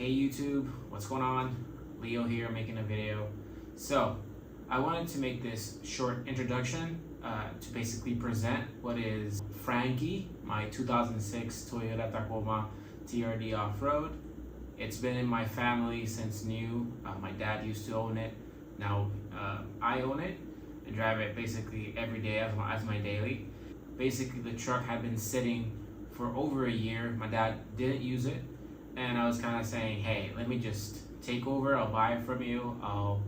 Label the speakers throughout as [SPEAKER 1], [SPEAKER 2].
[SPEAKER 1] Hey YouTube, what's going on? Leo here making a video. So I wanted to make this short introduction to basically present what is Frankie, my 2006 Toyota Tacoma TRD Off-Road. It's been in my family since new. My dad used to own it. Now I own it and drive it basically every day as my daily. Basically the truck had been sitting for over a year. My dad didn't use it, and I was kind of saying, hey, let me just take over. I'll buy it from you. I'll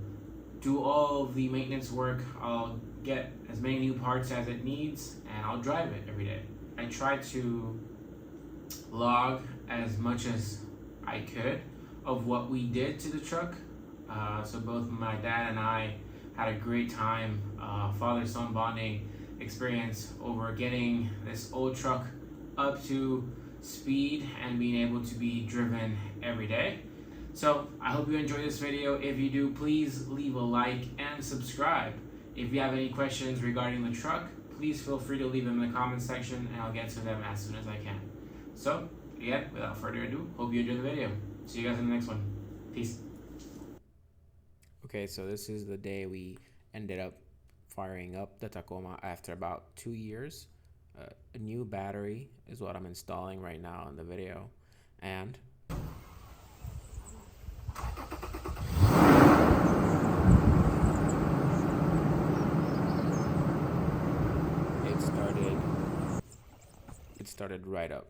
[SPEAKER 1] do all the maintenance work. I'll get as many new parts as it needs, and I'll drive it every day. I tried to log as much as I could of what we did to the truck. So both my dad and I had a great time, father-son bonding experience over getting this old truck up to speed and being able to be driven every day. So I hope you enjoy this video. If you do, please leave a like and subscribe. If you have any questions regarding the truck, please feel free to leave them in the comment section and I'll get to them as soon as I can. So again, without further ado, hope you enjoy the video. See you guys in the next one. Peace.
[SPEAKER 2] Okay, so this is the day we ended up firing up the Tacoma after about 2 years. A new battery is what I'm installing right now in the video, and it started right up.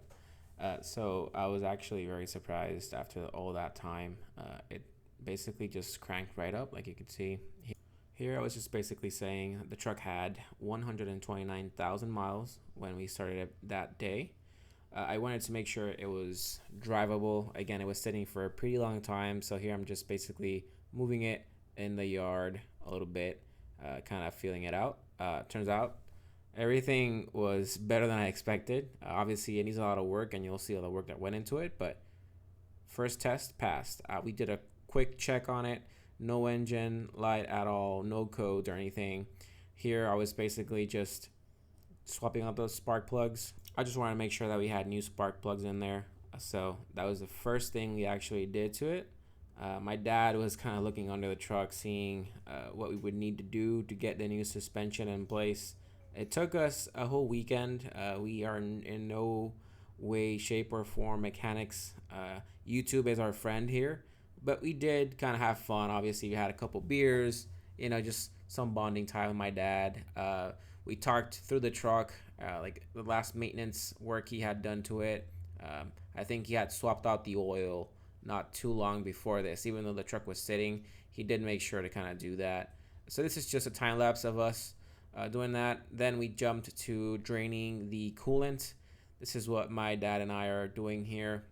[SPEAKER 2] So I was actually very surprised after all that time. It basically just cranked right up, like you can see. Here I was just basically saying the truck had 129,000 miles when we started it that day. I wanted to make sure it was drivable. Again, it was sitting for a pretty long time, so here I'm just basically moving it in the yard a little bit, kind of feeling it out. Turns out everything was better than I expected. Obviously, it needs a lot of work, and you'll see all the work that went into it, but first test passed. We did a quick check on it. No engine light at all, no codes or anything. Here I was basically just swapping out those spark plugs. I just wanted to make sure that we had new spark plugs in there. So that was the first thing we actually did to it. My dad was kind of looking under the truck, seeing what we would need to do to get the new suspension in place. It took us a whole weekend. We are in no way, shape, or form mechanics. YouTube is our friend here. But we did kind of have fun. Obviously, we had a couple beers, just some bonding time with my dad. We talked through the truck, like the last maintenance work he had done to it. I think he had swapped out the oil not too long before this. Even though the truck was sitting, he did make sure to kind of do that. So this is just a time lapse of us doing that. Then we jumped to draining the coolant. This is what my dad and I are doing here.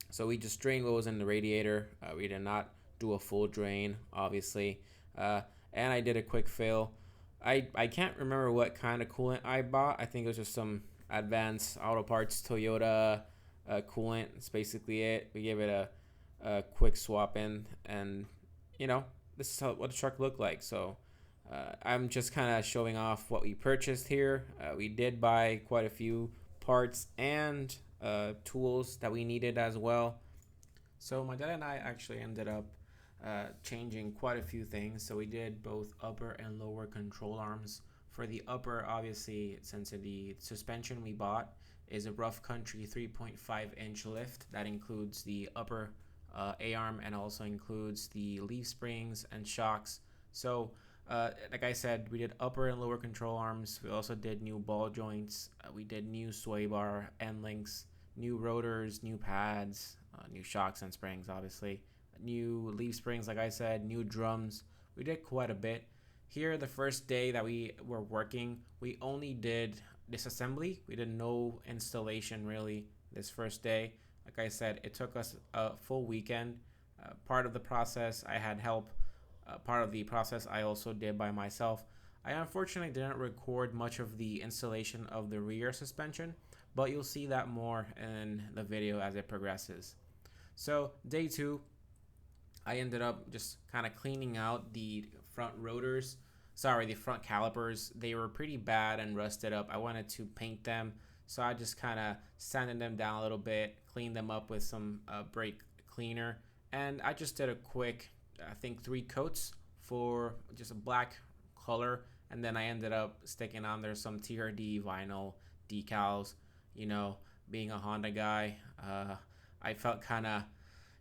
[SPEAKER 2] So we just drained what was in the radiator. We did not do a full drain, obviously. And I did a quick fill. I can't remember what kind of coolant I bought. I think it was just some Advanced Auto Parts Toyota coolant. That's basically it. We gave it a quick swap in, and this is what the truck looked like. So I'm just kind of showing off what we purchased here. We did buy quite a few parts and tools that we needed as well. So my dad and I actually ended up changing quite a few things. So we did both upper and lower control arms. For the upper, obviously, since the suspension we bought is a rough country 3.5-inch lift, that includes the upper A-arm and also includes the leaf springs and shocks. So like I said, we did upper and lower control arms. We also did new ball joints. We did new sway bar end links, new rotors, new pads, new shocks and springs, obviously. New leaf springs, like I said, new drums. We did quite a bit. Here, the first day that we were working, we only did disassembly. We did no installation, really, this first day. Like I said, it took us a full weekend. Part of the process, I had help. Part of the process I also did by myself. I unfortunately didn't record much of the installation of the rear suspension, but you'll see that more in the video as it progresses. So day 2, I ended up just kind of cleaning out the front rotors. The front calipers. They were pretty bad and rusted up. I wanted to paint them, so I just kind of sanded them down a little bit, cleaned them up with some brake cleaner, and I just did a quick, I think 3 coats for just a black color, and then I ended up sticking on there some TRD vinyl decals. You know, being a Honda guy, I felt kind of,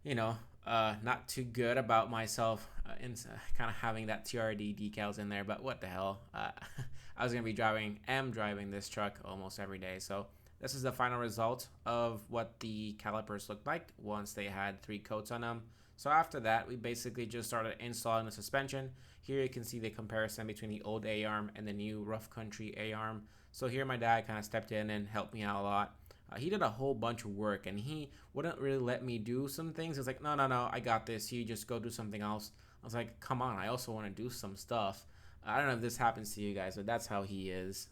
[SPEAKER 2] you know, not too good about myself in kind of having that TRD decals in there, but what the hell. I was going to be driving this truck almost every day. So this is the final result of what the calipers looked like once they had 3 coats on them. So after that, we basically just started installing the suspension. Here you can see the comparison between the old A-arm and the new rough country A-arm. So here my dad kind of stepped in and helped me out a lot. He did a whole bunch of work, and he wouldn't really let me do some things. He was like, no, I got this. You just go do something else. I was like, come on, I also want to do some stuff. I don't know if this happens to you guys, but that's how he is.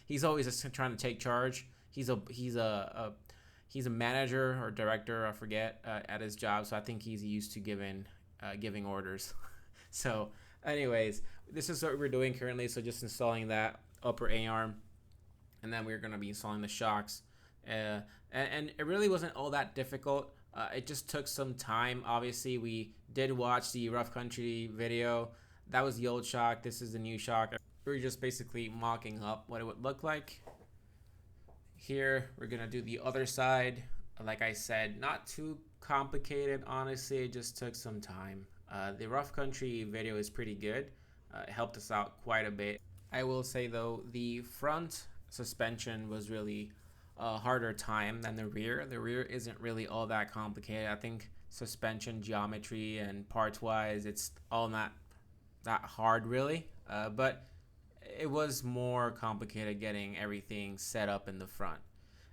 [SPEAKER 2] He's always just trying to take charge. He's a manager or director, I forget, at his job. So I think he's used to giving orders. So anyways, this is what we're doing currently. So just installing that upper A-arm, and then we're going to be installing the shocks. And it really wasn't all that difficult. It just took some time. Obviously, we did watch the rough country video. That was the old shock. This is the new shock. We're just basically mocking up what it would look like. Here, we're going to do the other side. Like I said, not too complicated, honestly. It just took some time. The rough country video is pretty good. It helped us out quite a bit. I will say, though, the front suspension was really a harder time than the rear. The rear isn't really all that complicated. I think suspension geometry and parts-wise, it's all not that hard, really. But it was more complicated getting everything set up in the front.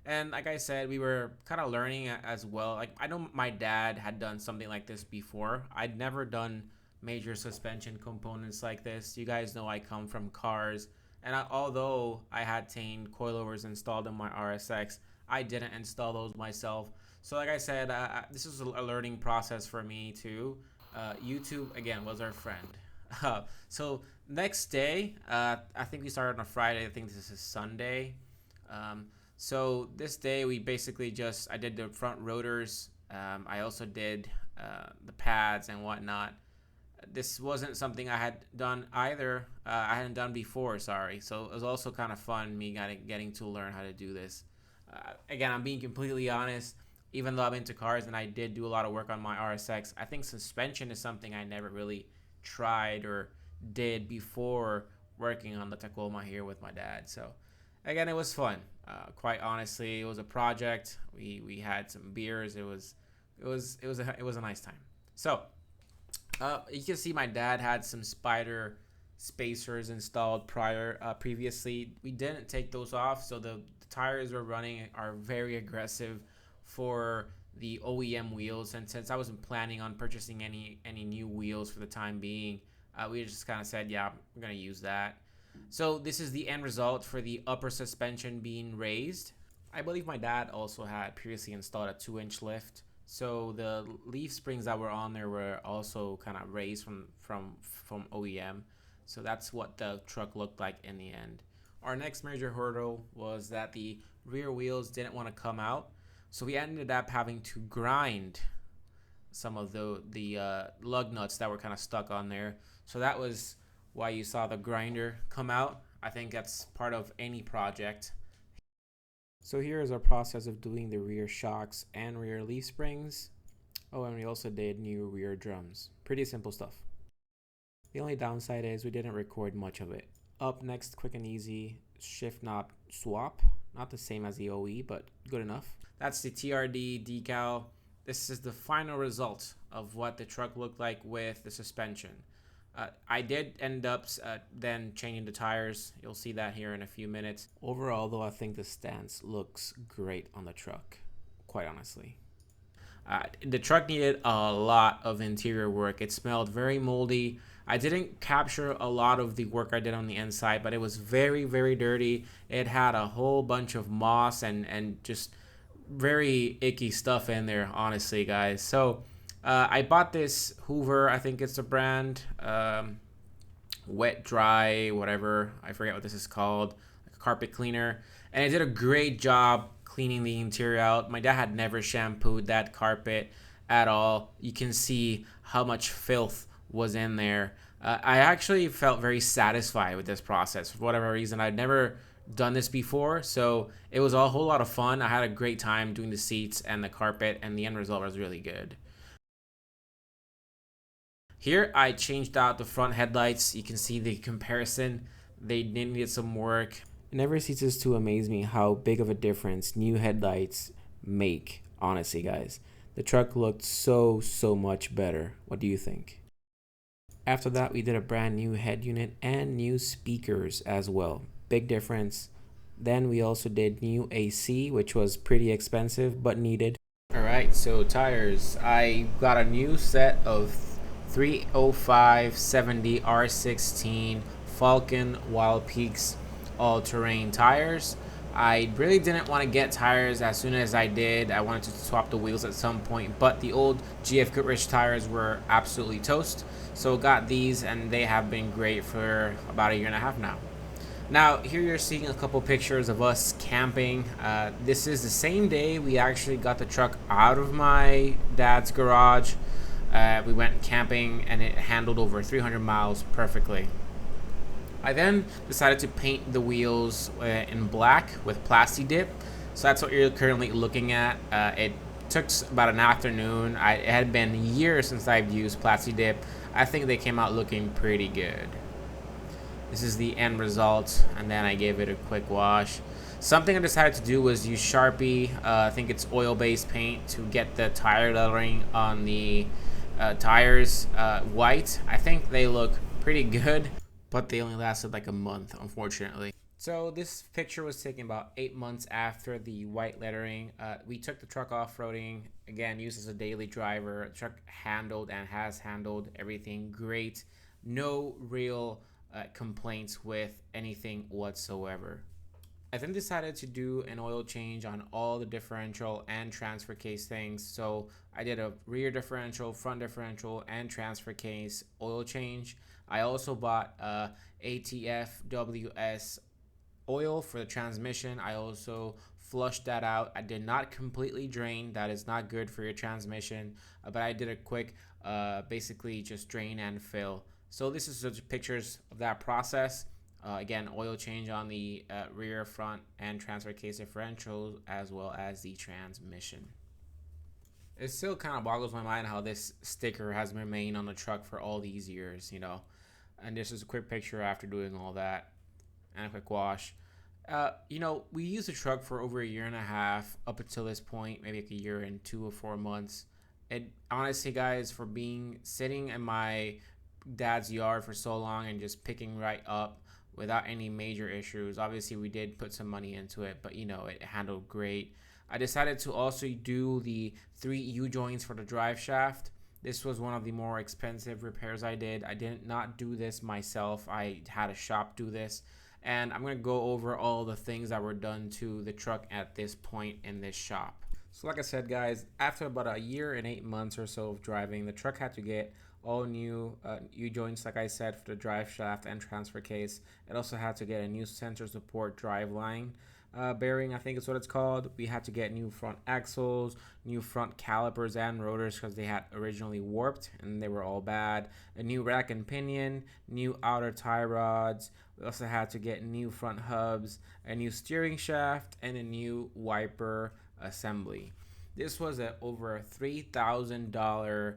[SPEAKER 2] And like I said, we were kind of learning as well. Like, I know my dad had done something like this before. I'd never done major suspension components like this. You guys know I come from cars, and although I had seen coilovers installed in my RSX, I didn't install those myself. So like I said, this is a learning process for me too. YouTube, again, was our friend. So next day, I think we started on a Friday. I think this is Sunday. So this day we basically I did the front rotors. I also did the pads and whatnot. This wasn't something I had done either. I hadn't done before, sorry. So it was also kind of fun, me getting to learn how to do this. Again, I'm being completely honest. Even though I'm into cars and I did do a lot of work on my RSX, I think suspension is something I never really tried or did before working on the Tacoma here with my dad. So again, it was fun. Quite honestly, it was a project. We had some beers. It was a nice time. So you can see my dad had some Spyder spacers installed previously. We didn't take those off, so the tires we're running are very aggressive for the OEM wheels, and since I wasn't planning on purchasing any new wheels for the time being, we just kind of said, yeah, we're gonna use that. So this is the end result for the upper suspension being raised. I believe my dad also had previously installed a 2-inch lift, so the leaf springs that were on there were also kind of raised from OEM. So that's what the truck looked like in the end. Our next major hurdle was that the rear wheels didn't want to come out, so we ended up having to grind some of the lug nuts that were kind of stuck on there. So that was why you saw the grinder come out. I think that's part of any project. So here is our process of doing the rear shocks and rear leaf springs. Oh, and we also did new rear drums. Pretty simple stuff. The only downside is we didn't record much of it. Up next, quick and easy shift knob swap. Not the same as the OE, but good enough. That's the TRD decal. This is the final result of what the truck looked like with the suspension. I did end up then changing the tires. You'll see that here in a few minutes. Overall, though, I think the stance looks great on the truck, quite honestly. The truck needed a lot of interior work. It smelled very moldy. I didn't capture a lot of the work I did on the inside, but it was very, very dirty. It had a whole bunch of moss and just very icky stuff in there, honestly, guys. So I bought this Hoover, I think it's the brand, wet dry whatever, I forget what this is called, like a carpet cleaner, and it did a great job cleaning the interior out. My dad had never shampooed that carpet, at all. You can see how much filth was in there. I actually felt very satisfied with this process. For whatever reason, I'd never done this before, so it was a whole lot of fun. I had a great time doing the seats and the carpet, and the end result was really good. Here I changed out the front headlights. You can see the comparison. They needed some work. It never ceases to amaze me how big of a difference new headlights make, honestly, guys. The truck looked so much better. What do you think? After that, we did a brand new head unit and new speakers as well. Big difference. Then we also did new AC, which was pretty expensive but needed. Alright, so tires. I got a new set of 305/70 R16 Falken Wildpeaks all-terrain tires. I really didn't want to get tires as soon as I did. I wanted to swap the wheels at some point, but the old GF Goodrich tires were absolutely toast. So got these, and they have been great for about a year and a half now. Now, here you're seeing a couple pictures of us camping. This is the same day we actually got the truck out of my dad's garage. We went camping, and it handled over 300 miles perfectly. I then decided to paint the wheels in black with Plasti Dip. So that's what you're currently looking at. It took about an afternoon. It had been years since I've used Plasti Dip. I think they came out looking pretty good. This is the end result, and then I gave it a quick wash. Something I decided to do was use Sharpie. I think it's oil-based paint to get the tire lettering on the tires white. I think they look pretty good, but they only lasted like a month, unfortunately. So this picture was taken about 8 months after the white lettering. We took the truck off-roading, again, used as a daily driver. The truck handled and has handled everything great. No real complaints with anything whatsoever. I then decided to do an oil change on all the differential and transfer case things. So I did a rear differential, front differential, and transfer case oil change. I also bought ATFWS oil for the transmission. I also flushed that out. I did not completely drain. That is not good for your transmission, but I did a quick basically just drain and fill. So this is just pictures of that process. Again, oil change on the rear, front, and transfer case differentials, as well as the transmission. It still kind of boggles my mind how this sticker has remained on the truck for all these years, you know. And this is a quick picture after doing all that, and a quick wash. You know, we used the truck for over a year and a half up until this point, maybe like a year and 2 or 4 months. And honestly, guys, for being sitting in my dad's yard for so long and just picking right up without any major issues. Obviously, we did put some money into it, but you know, it handled great. I decided to also do the 3 U-joints for the drive shaft. This was one of the more expensive repairs I did. I did not do this myself. I had a shop do this. And I'm going to go over all the things that were done to the truck at this point in this shop. So like I said, guys, after about a year and 8 months or so of driving, the truck had to get all new U-joints, like I said, for the drive shaft and transfer case. It also had to get a new sensor support drive line bearing, I think is what it's called. We had to get new front axles, new front calipers and rotors because they had originally warped and they were all bad. A new rack and pinion, new outer tie rods. We also had to get new front hubs, a new steering shaft, and a new wiper assembly. This was over a $3,000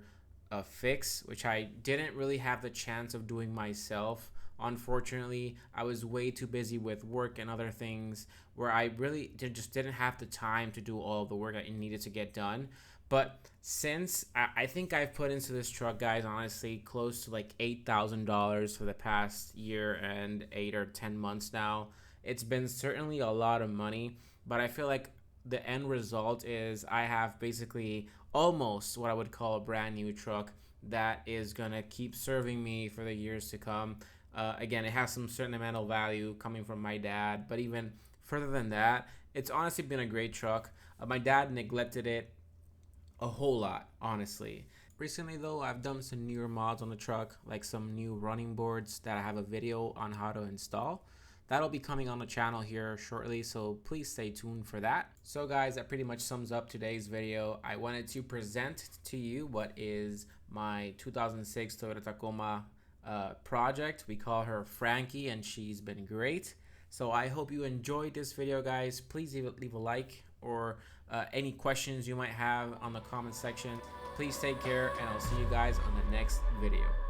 [SPEAKER 2] fix, which I didn't really have the chance of doing myself. Unfortunately, I was way too busy with work and other things where I really just didn't have the time to do all of the work I needed to get done. But since I think I've put into this truck, guys, honestly, close to like $8,000 for the past year and 8 or 10 months now. It's been certainly a lot of money, but I feel like the end result is I have basically almost what I would call a brand new truck that is gonna keep serving me for the years to come. Again, it has some certain amount of value coming from my dad, but even further than that, it's honestly been a great truck. My dad neglected it a whole lot, honestly. Recently though, I've done some newer mods on the truck, like some new running boards that I have a video on how to install. That'll be coming on the channel here shortly, so please stay tuned for that. So guys, that pretty much sums up today's video. I wanted to present to you what is my 2006 Toyota Tacoma project. We call her Frankie, and she's been great. So I hope you enjoyed this video, guys. Please leave a like, or any questions you might have on the comment section. Please take care, and I'll see you guys on the next video.